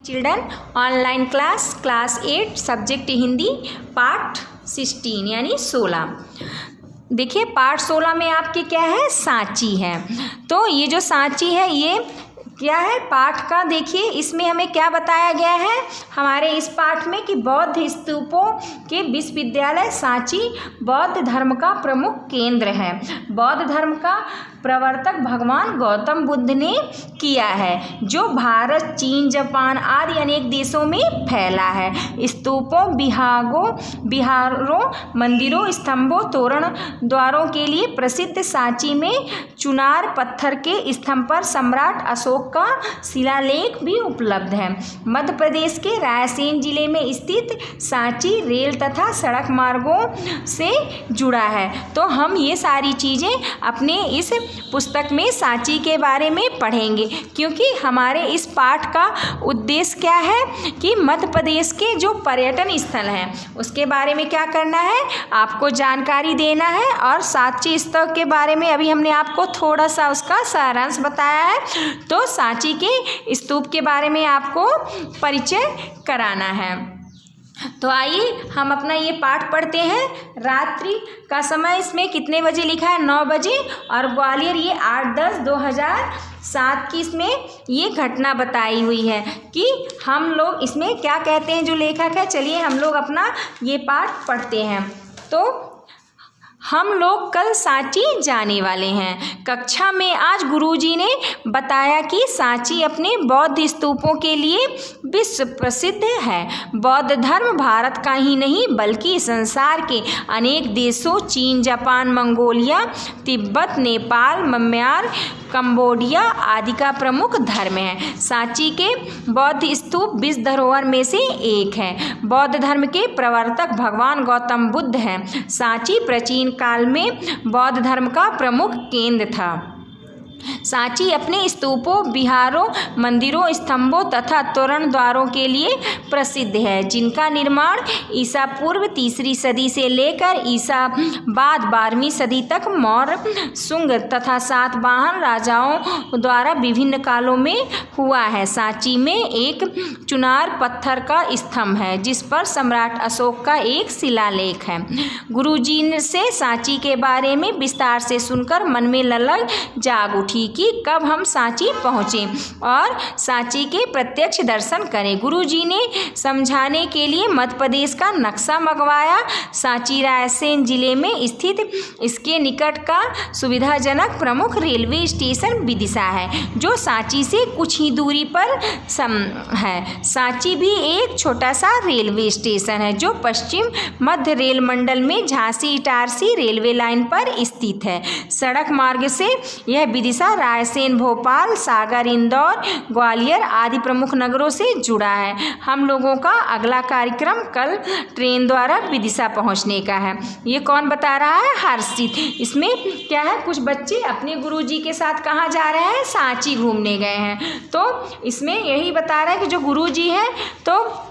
Children online class 8 subject Hindi part 16 यानी 16। देखिए part 16 में आपके क्या है, सांची है। तो ये जो सांची है ये क्या है पाठ का, देखिए इसमें हमें क्या बताया गया है हमारे इस पाठ में कि बौद्ध स्तूपों के विश्वविद्यालय सांची बौद्ध धर्म का प्रमुख केंद्र है। बौद्ध धर्म का प्रवर्तक भगवान गौतम बुद्ध ने किया है, जो भारत, चीन, जापान आदि अनेक देशों में फैला है। स्तूपों, विहारों, मंदिरों, स्तंभों, तोरण द्वारों के लिए प्रसिद्ध सांची में चुनार पत्थर के स्तंभ पर सम्राट अशोक का शिलालेख भी उपलब्ध है। मध्य प्रदेश के रायसेन जिले में स्थित सांची रेल तथा सड़क मार्गों से जुड़ा है। तो हम ये सारी चीज़ें अपने इस पुस्तक में सांची के बारे में पढ़ेंगे, क्योंकि हमारे इस पाठ का उद्देश्य क्या है कि मध्य प्रदेश के जो पर्यटन स्थल हैं उसके बारे में क्या करना है, आपको जानकारी देना है। और सांची स्तूप के बारे में अभी हमने आपको थोड़ा सा उसका सारांश बताया है, तो सांची के स्तूप के बारे में आपको परिचय कराना है। तो आइए हम अपना ये पाठ पढ़ते हैं। रात्रि का समय इसमें कितने बजे लिखा है, 9 बजे, और ग्वालियर ये 8/10/2007 की इसमें ये घटना बताई हुई है कि हम लोग इसमें क्या कहते हैं जो लेखक है। चलिए हम लोग अपना ये पाठ पढ़ते हैं। तो हम लोग कल सांची जाने वाले हैं। कक्षा में आज गुरुजी ने बताया कि सांची अपने बौद्ध स्तूपों के लिए विश्व प्रसिद्ध है। बौद्ध धर्म भारत का ही नहीं बल्कि संसार के अनेक देशों, चीन, Japan, Mongolia, Tibet, Nepal, Myanmar, Cambodia आदि का प्रमुख धर्म है। सांची के बौद्ध स्तूप विश्व धरोहर में से एक है। बौद्ध धर्म के प्रवर्तक भगवान गौतम बुद्ध हैं। सांची प्राचीन काल में बौद्ध धर्म का प्रमुख केंद्र था। सांची अपने स्तूपों, विहारों, मंदिरों, स्तंभों तथा तोरण द्वारों के लिए प्रसिद्ध है, जिनका निर्माण ईसा पूर्व 3री सदी से लेकर ईसा बाद 12वीं सदी तक मौर्य, शुंग तथा सातवाहन राजाओं द्वारा विभिन्न कालों में हुआ है। सांची में एक चुनार पत्थर का स्तंभ है, जिस पर सम्राट अशोक का एक शिलालेख है। गुरुजी से सांची के बारे में विस्तार से सुनकर मन में ललक जाग उठी कि कब हम सांची पहुँचें और सांची के प्रत्यक्ष दर्शन करें। गुरुजी ने समझाने के लिए मध्य प्रदेश का नक्शा मंगवाया। सांची रायसेन जिले में स्थित इसके निकट का सुविधाजनक प्रमुख रेलवे स्टेशन विदिशा है, जो सांची से कुछ ही दूरी पर है। सांची भी एक छोटा सा रेलवे स्टेशन है, जो पश्चिम मध्य रेल मंडल में झांसी इटारसी रेलवे लाइन पर स्थित है। सड़क मार्ग से यह विदिशा रायसेन, भोपाल, सागर, इंदौर, ग्वालियर आदि प्रमुख नगरों से जुड़ा है। हम लोगों का अगला कार्यक्रम कल ट्रेन द्वारा विदिशा पहुंचने का है। ये कौन बता रहा है, हर्षित। इसमें क्या है, कुछ बच्चे अपने गुरुजी के साथ कहाँ जा रहे हैं, सांची घूमने गए हैं। तो इसमें यही बता रहा है कि जो गुरुजी है तो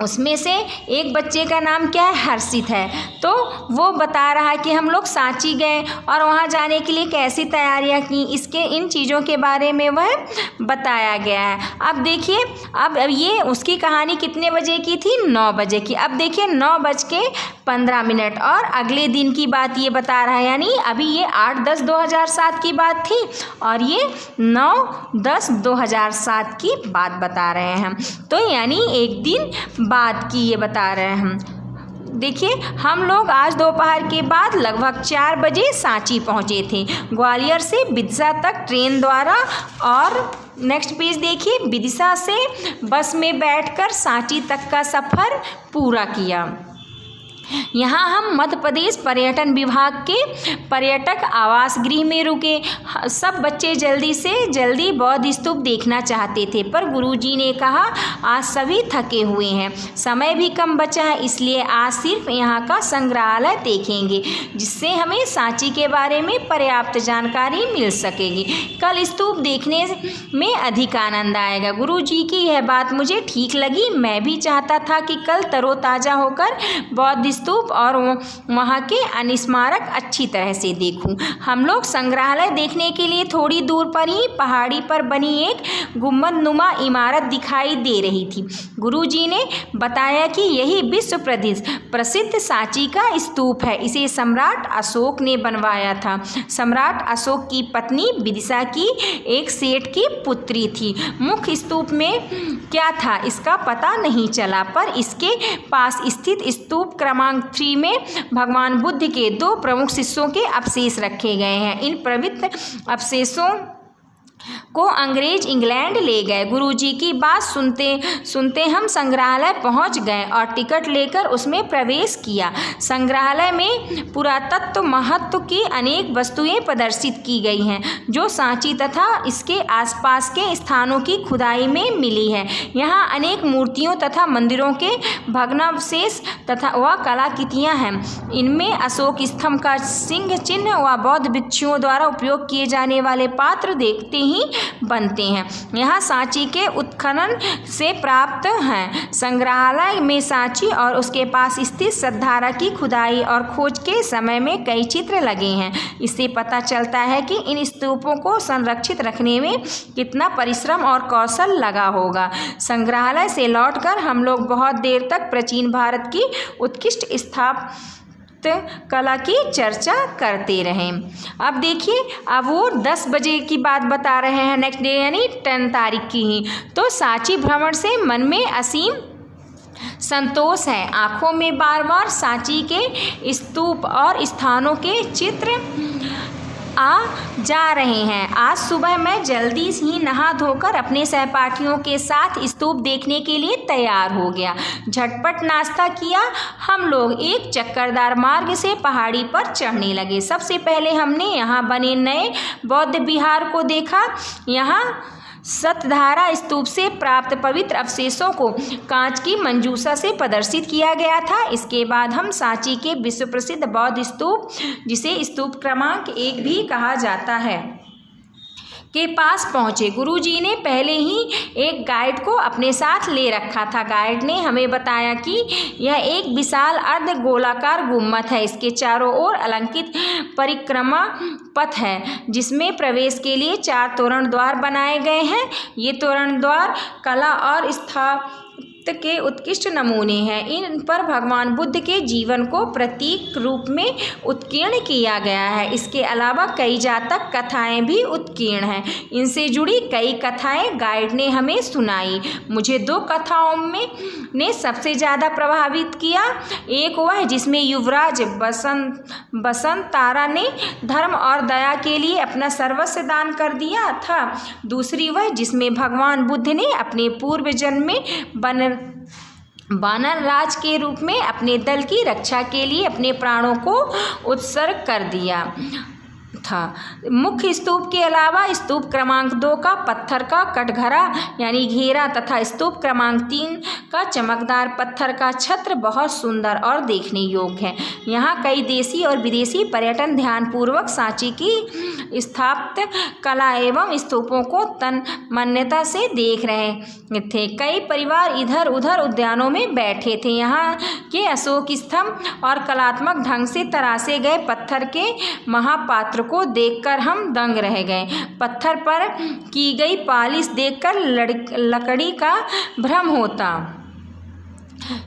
उसमें से एक बच्चे का नाम क्या है, हर्षित है। तो वो बता रहा है कि हम लोग सांची गए और वहाँ जाने के लिए कैसी तैयारियाँ की, इसके इन चीज़ों के बारे में वह बताया गया है। अब देखिए, अब ये उसकी कहानी कितने बजे की थी, 9 बजे की। अब देखिए 9:15 और अगले दिन की बात ये बता रहा है, यानी अभी ये 8/10/2007 की बात थी और ये 9/10/2007 की बात बता रहे हैं हम। तो यानी एक दिन बाद की ये बता रहे हैं हम। देखिए हम लोग आज दोपहर के बाद लगभग 4 बजे सांची पहुँचे थे, ग्वालियर से विदिशा तक ट्रेन द्वारा। और नेक्स्ट पेज देखिए, विदिशा से बस में बैठकर सांची तक का सफ़र पूरा किया। यहाँ हम मध्य प्रदेश पर्यटन विभाग के पर्यटक आवास गृह में रुके। सब बच्चे जल्दी से जल्दी बौद्ध स्तूप देखना चाहते थे, पर गुरुजी ने कहा आज सभी थके हुए हैं, समय भी कम बचा है, इसलिए आज सिर्फ यहाँ का संग्रहालय देखेंगे, जिससे हमें सांची के बारे में पर्याप्त जानकारी मिल सकेगी। कल स्तूप देखने में अधिक आनंद आएगा। गुरुजी की यह बात मुझे ठीक लगी। मैं भी चाहता था कि कल तरोताज़ा होकर बौद्ध स्तूप और वहाँ के अन्य स्मारक अच्छी तरह से देखूं। हम लोग संग्रहालय देखने के लिए थोड़ी दूर पर ही पहाड़ी पर बनी एक गुंबदनुमा इमारत दिखाई दे रही थी। गुरुजी ने बताया कि यही विश्व प्रसिद्ध सांची का स्तूप है। इसे सम्राट अशोक ने बनवाया था। सम्राट अशोक की पत्नी विदिशा की एक सेठ की पुत्री थी। मुख्य स्तूप में क्या था इसका पता नहीं चला, पर इसके पास स्थित स्तूप क्रमांक 3 में भगवान बुद्ध के 2 प्रमुख शिष्यों के अवशेष रखे गए हैं। इन पवित्र अवशेषों को अंग्रेज इंग्लैंड ले गए। गुरुजी की बात सुनते सुनते हम संग्रहालय पहुंच गए और टिकट लेकर उसमें प्रवेश किया। संग्रहालय में पुरातत्व महत्व की अनेक वस्तुएं प्रदर्शित की गई हैं जो सांची तथा इसके आसपास के स्थानों की खुदाई में मिली है। यहाँ अनेक मूर्तियों तथा मंदिरों के भग्नावशेष तथा व कलाकृतियाँ हैं। इनमें अशोक स्तंभ का सिंह चिन्ह व बौद्ध भिक्षुओं द्वारा उपयोग किए जाने वाले पात्र देखते ही बनते हैं। यहाँ सांची के उत्खनन से प्राप्त हैं। संग्रहालय में सांची और उसके पास स्थित सतधारा की खुदाई और खोज के समय में कई चित्र लगे हैं। इससे पता चलता है कि इन स्तूपों को संरक्षित रखने में कितना परिश्रम और कौशल लगा होगा। संग्रहालय से लौटकर हम लोग बहुत देर तक प्राचीन भारत की उत्कृष्ट कला की चर्चा करते रहें। अब देखिए, अब वो 10 बजे की बात बता रहे हैं, नेक्स्ट डे यानी 10 तारीख की ही। तो सांची भ्रमण से मन में असीम संतोष है। आंखों में बार बार सांची के स्तूप और स्थानों के चित्र आ जा रहे हैं। आज सुबह मैं जल्दी ही नहा धोकर अपने सहपाठियों के साथ स्तूप देखने के लिए तैयार हो गया। झटपट नाश्ता किया। हम लोग एक चक्करदार मार्ग से पहाड़ी पर चढ़ने लगे। सबसे पहले हमने यहाँ बने नए बौद्ध विहार को देखा। यहाँ सतधारा स्तूप से प्राप्त पवित्र अवशेषों को कांच की मंजूषा से प्रदर्शित किया गया था। इसके बाद हम सांची के विश्व प्रसिद्ध बौद्ध स्तूप, जिसे स्तूप क्रमांक 1 भी कहा जाता है, के पास पहुँचे। गुरुजी ने पहले ही एक गाइड को अपने साथ ले रखा था। गाइड ने हमें बताया कि यह एक विशाल अर्ध गोलाकार गुम्बद है। इसके चारों ओर अलंकृत परिक्रमा पथ है, जिसमें प्रवेश के लिए 4 तोरण द्वार बनाए गए हैं। ये तोरण द्वार कला और स्थापत्य के उत्कृष्ट नमूने हैं। इन पर भगवान बुद्ध के जीवन को प्रतीक रूप में उत्कीर्ण किया गया है। इसके अलावा कई जातक कथाएं भी उत्कीर्ण हैं। इनसे जुड़ी कई कथाएं गाइड ने हमें सुनाई। मुझे 2 कथाओं में ने सबसे ज़्यादा प्रभावित किया। एक वह जिसमें युवराज बसंत तारा ने धर्म और दया के लिए अपना सर्वस्व दान कर दिया था। दूसरी वह जिसमें भगवान बुद्ध ने अपने पूर्व जन्म में वानर राज के रूप में अपने दल की रक्षा के लिए अपने प्राणों को उत्सर्ग कर दिया था। मुख्य स्तूप के अलावा स्तूप क्रमांक 2 का पत्थर का कटघरा यानी घेरा तथा स्तूप क्रमांक 3 का चमकदार पत्थर का छत्र बहुत सुंदर और देखने योग्य है। यहाँ कई देशी और विदेशी पर्यटन ध्यानपूर्वक सांची की स्थापत्य कला एवं स्तूपों को तन मान्यता से देख रहे थे। कई परिवार इधर उधर उद्यानों में बैठे थे। यहाँ के अशोक स्तंभ और कलात्मक ढंग से तराशे गए पत्थर के महापात्र को देखकर हम दंग रह गए। पत्थर पर की गई पालिश देखकर लकड़ी का भ्रम होता।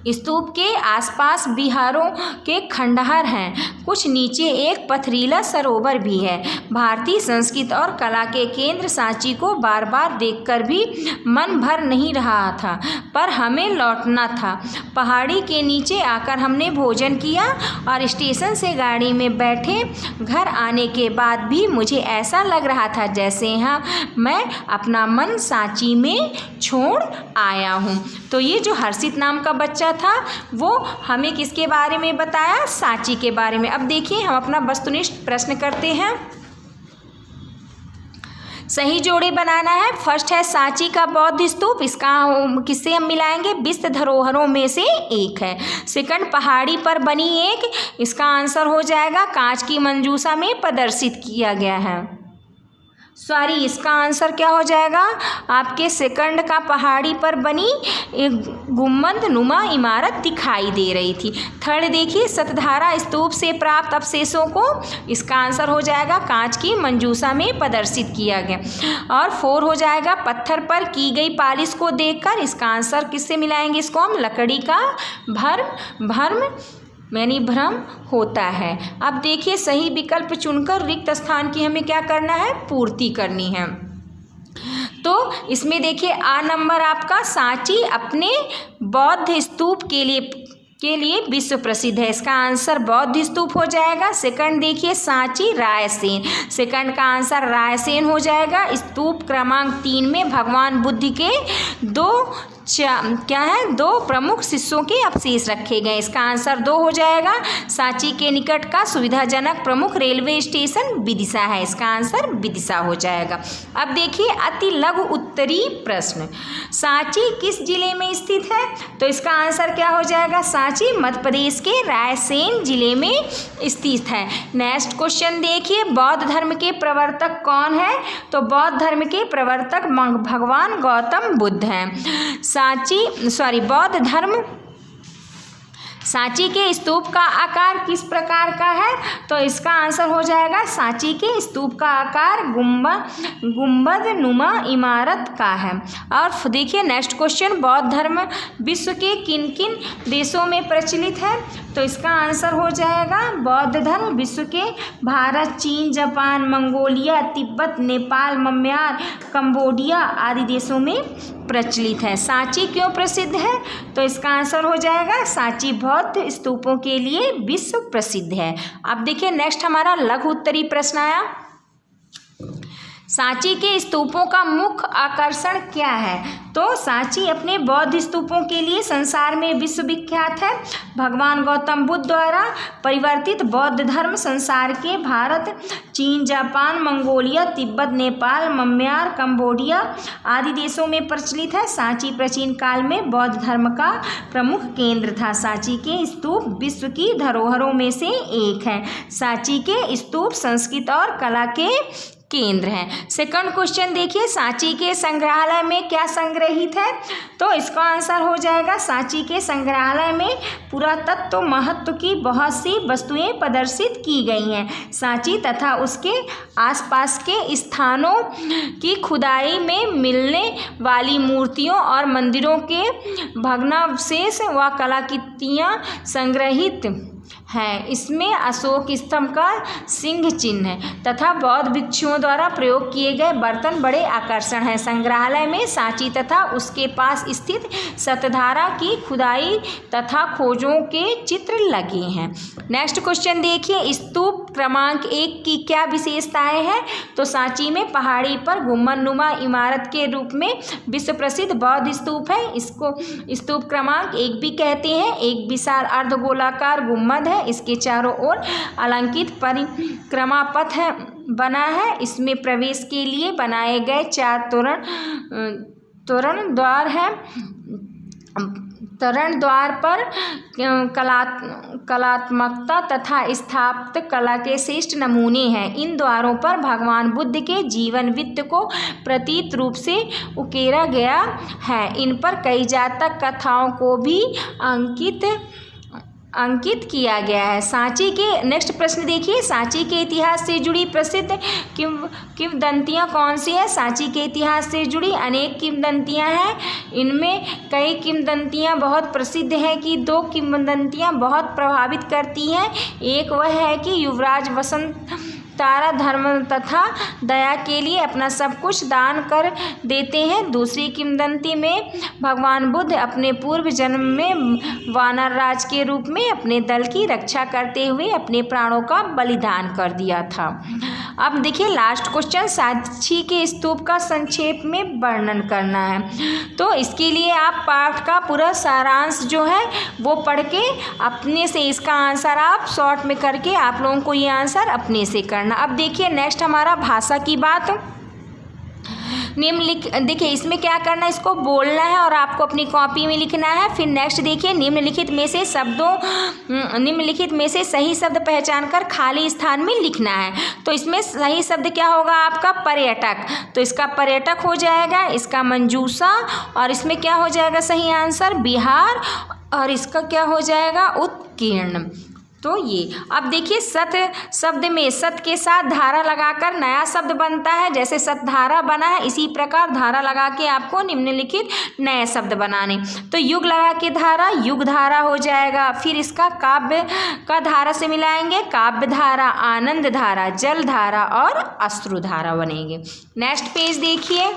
स्तूप के आसपास विहारों के खंडहर हैं। कुछ नीचे एक पथरीला सरोवर भी है। भारतीय संस्कृति और कला के केंद्र सांची को बार बार देखकर भी मन भर नहीं रहा था, पर हमें लौटना था। पहाड़ी के नीचे आकर हमने भोजन किया और स्टेशन से गाड़ी में बैठे। घर आने के बाद भी मुझे ऐसा लग रहा था जैसे यहाँ मैं अपना मन सांची में छोड़ आया हूँ। तो ये जो हर्षित नाम का बच्चा था वो हमें किसके बारे में बताया? सांची के बारे में। अब देखिए, हम अपना वस्तुनिष्ठ प्रश्न करते हैं। सही जोड़े बनाना है। फर्स्ट है सांची का बौद्ध स्तूप, इसका किससे हम मिलाएंगे? विश्व धरोहरों में से एक है। सेकंड, पहाड़ी पर बनी एक, इसका आंसर हो जाएगा कांच की मंजूषा में प्रदर्शित किया गया है। सॉरी, इसका आंसर क्या हो जाएगा आपके सेकंड का पहाड़ी पर बनी एक गुम्बद नुमा इमारत दिखाई दे रही थी। थर्ड देखिए, सतधारा स्तूप से प्राप्त अवशेषों को, इसका आंसर हो जाएगा कांच की मंजूषा में प्रदर्शित किया गया। और फोर हो जाएगा, पत्थर पर की गई पालिश को देखकर, इसका आंसर किससे मिलाएंगे इसको हम, लकड़ी का भ्रम यानी भ्रम होता है। अब देखिए सही विकल्प चुनकर रिक्त स्थान की हमें क्या करना है, पूर्ति करनी है। तो इसमें देखिए आ नंबर आपका, सांची अपने बौद्ध स्तूप के लिए विश्व प्रसिद्ध है, इसका आंसर बौद्ध स्तूप हो जाएगा। सेकंड देखिए सांची रायसेन, सेकंड का आंसर रायसेन हो जाएगा। स्तूप क्रमांक 3 में भगवान बुद्ध के दो प्रमुख शिष्यों के अवशेष रखे गए, इसका आंसर 2 हो जाएगा। सांची के निकट का सुविधाजनक प्रमुख रेलवे स्टेशन विदिशा है, इसका आंसर विदिशा हो जाएगा। अब देखिए अति लघु उत्तरी प्रश्न, सांची किस जिले में स्थित है, तो इसका आंसर क्या हो जाएगा, सांची मध्य प्रदेश के रायसेन जिले में स्थित है। नेक्स्ट क्वेश्चन देखिए, बौद्ध धर्म के प्रवर्तक कौन है, तो बौद्ध धर्म के प्रवर्तक भगवान गौतम बुद्ध हैं। बौद्ध धर्म सांची के स्तूप का आकार किस प्रकार का है, तो इसका आंसर हो जाएगा सांची के स्तूप का आकार गुंबद नुमा इमारत का है। और देखिए नेक्स्ट क्वेश्चन, बौद्ध धर्म विश्व के किन किन देशों में प्रचलित है, तो इसका आंसर हो जाएगा बौद्ध धर्म विश्व के भारत, चीन, Japan, Mongolia, Tibet, Nepal, Myanmar, Cambodia आदि देशों में प्रचलित है। सांची क्यों प्रसिद्ध है, तो इसका आंसर हो जाएगा सांची बौद्ध स्तूपों के लिए विश्व प्रसिद्ध है। अब देखिए नेक्स्ट हमारा लघु उत्तरी प्रश्न आया, सांची के स्तूपों का मुख्य आकर्षण क्या है, तो सांची अपने बौद्ध स्तूपों के लिए संसार में विश्वविख्यात है। भगवान गौतम बुद्ध द्वारा परिवर्तित बौद्ध धर्म संसार के भारत, चीन, Japan, Mongolia, Tibet, Nepal, Myanmar, Cambodia आदि देशों में प्रचलित है। सांची प्राचीन काल में बौद्ध धर्म का प्रमुख केंद्र था। सांची के स्तूप विश्व की धरोहरों में से एक है। सांची के स्तूप संस्कृत और कला के केंद्र हैं। सेकंड क्वेश्चन देखिए, सांची के संग्रहालय में क्या संग्रहित है, तो इसका आंसर हो जाएगा सांची के संग्रहालय में पुरातत्व महत्व की बहुत सी वस्तुएं प्रदर्शित की गई हैं। सांची तथा उसके आसपास के स्थानों की खुदाई में मिलने वाली मूर्तियों और मंदिरों के भग्नावशेष व कलाकृतियां संग्रहित हैं। इसमें अशोक स्तंभ का सिंह चिन्ह तथा बौद्ध भिक्षुओं द्वारा प्रयोग किए गए बर्तन बड़े आकर्षण हैं। संग्रहालय में सांची तथा उसके पास स्थित सतधारा की खुदाई तथा खोजों के चित्र लगे हैं। नेक्स्ट क्वेश्चन देखिए, स्तूप क्रमांक 1 की क्या विशेषताएं हैं, तो सांची में पहाड़ी पर गुम्बदनुमा इमारत के रूप में विश्व प्रसिद्ध बौद्ध स्तूप है। इसको स्तूप क्रमांक 1 भी कहते हैं। एक विशाल अर्धगोलाकार गुम्बद है, इसके चारों ओर अलंकृत परिक्रमा पथ बना है। इसमें प्रवेश के लिए बनाए गए 4 तोरण द्वार हैं। तोरण द्वार पर कलात्मकता तथा स्थापत्य कला के श्रेष्ठ नमूने हैं। इन द्वारों पर भगवान बुद्ध के जीवन वृत्त को प्रतीक रूप से उकेरा गया है। इन पर कई जातक कथाओं को भी अंकित किया गया है। सांची के नेक्स्ट प्रश्न देखिए, सांची के इतिहास से जुड़ी प्रसिद्ध किंवदंतियाँ कौन सी है। सांची के इतिहास से जुड़ी अनेक किंवदंतियाँ हैं। इनमें कई किंवदंतियाँ बहुत प्रसिद्ध हैं कि 2 किंवदंतियाँ बहुत प्रभावित करती हैं। एक वह है कि युवराज वसंत तारा धर्म तथा दया के लिए अपना सब कुछ दान कर देते हैं। दूसरी किंवदंती में भगवान बुद्ध अपने पूर्व जन्म में वानर राज के रूप में अपने दल की रक्षा करते हुए अपने प्राणों का बलिदान कर दिया था। अब देखिए लास्ट क्वेश्चन, सांची के स्तूप का संक्षेप में वर्णन करना है। तो इसके लिए आप पाठ का पूरा सारांश जो है वो पढ़ के अपने से इसका आंसर आप शॉर्ट में करके आप लोगों को ये आंसर अपने से करना। अब देखिए नेक्स्ट हमारा भाषा की बात। देखिए इसमें क्या करना है, इसको बोलना है और आपको अपनी कॉपी में लिखना है। फिर नेक्स्ट देखिए, निम्नलिखित में से सही शब्द पहचान कर खाली स्थान में लिखना है। तो इसमें सही शब्द क्या होगा आपका, पर्यटक। तो इसका पर्यटक हो जाएगा, इसका मंजूषा, और इसमें क्या हो जाएगा सही आंसर, बिहार, और इसका क्या हो जाएगा, उत्कीर्ण। तो ये अब देखिए सत शब्द में सत के साथ धारा लगाकर नया शब्द बनता है। जैसे सतधारा बना है, इसी प्रकार धारा लगा के आपको निम्नलिखित नए शब्द बनाने। तो युग लगा के धारा युग धारा हो जाएगा। फिर इसका काव्य का धारा से मिलाएंगे, काव्य धारा, आनंद धारा, जल धारा और अश्रु धारा बनेंगे। नेक्स्ट पेज देखिए,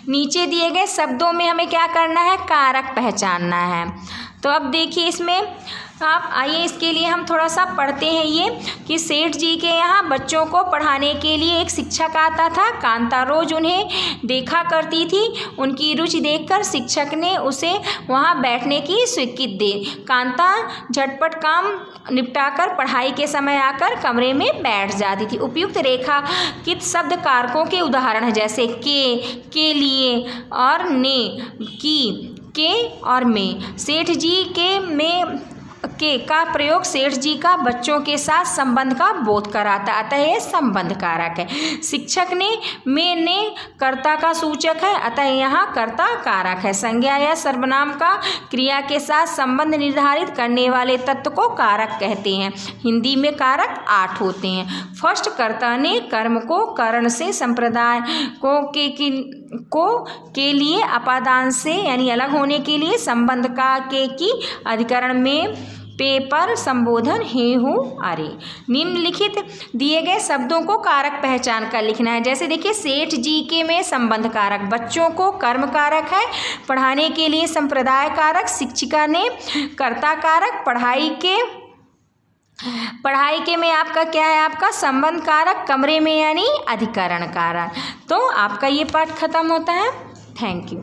नीचे दिए गए शब्दों में हमें क्या करना है, कारक पहचानना है। तो अब देखिए इसमें आप आइए, इसके लिए हम थोड़ा सा पढ़ते हैं ये कि सेठ जी के यहाँ बच्चों को पढ़ाने के लिए एक शिक्षक आता था। कांता रोज उन्हें देखा करती थी। उनकी रुचि देखकर शिक्षक ने उसे वहाँ बैठने की स्वीकृति दी। कांता झटपट काम निपटाकर पढ़ाई के समय आकर कमरे में बैठ जाती थी। उपयुक्त रेखांकित शब्द कारकों के उदाहरण हैं, जैसे के लिए और ने, की, के और में। सेठ जी के में के का प्रयोग सेठ जी का बच्चों के साथ संबंध का बोध कराता, अतः यह संबंध कारक है। शिक्षक ने में ने कर्ता का सूचक है, अतः यहाँ कर्ता कारक है। संज्ञा या सर्वनाम का क्रिया के साथ संबंध निर्धारित करने वाले तत्व को कारक कहते हैं। हिंदी में कारक 8 होते हैं। फर्स्ट, कर्ता ने कर्म को करण से संप्रदाय के लिए अपादान से यानी अलग होने के लिए संबंध का के की अधिकरण में पेपर संबोधन हे हो अरे। निम्नलिखित दिए गए शब्दों को कारक पहचान कर लिखना है। जैसे देखिए, सेठ जी के में संबंध कारक, बच्चों को कर्म कारक है, पढ़ाने के लिए संप्रदाय कारक, शिक्षिका ने कर्ता कारक, पढ़ाई के में आपका क्या है, आपका संबंध कारक, कमरे में यानी अधिकरण कारक। तो आपका ये पाठ खत्म होता है। Thank you.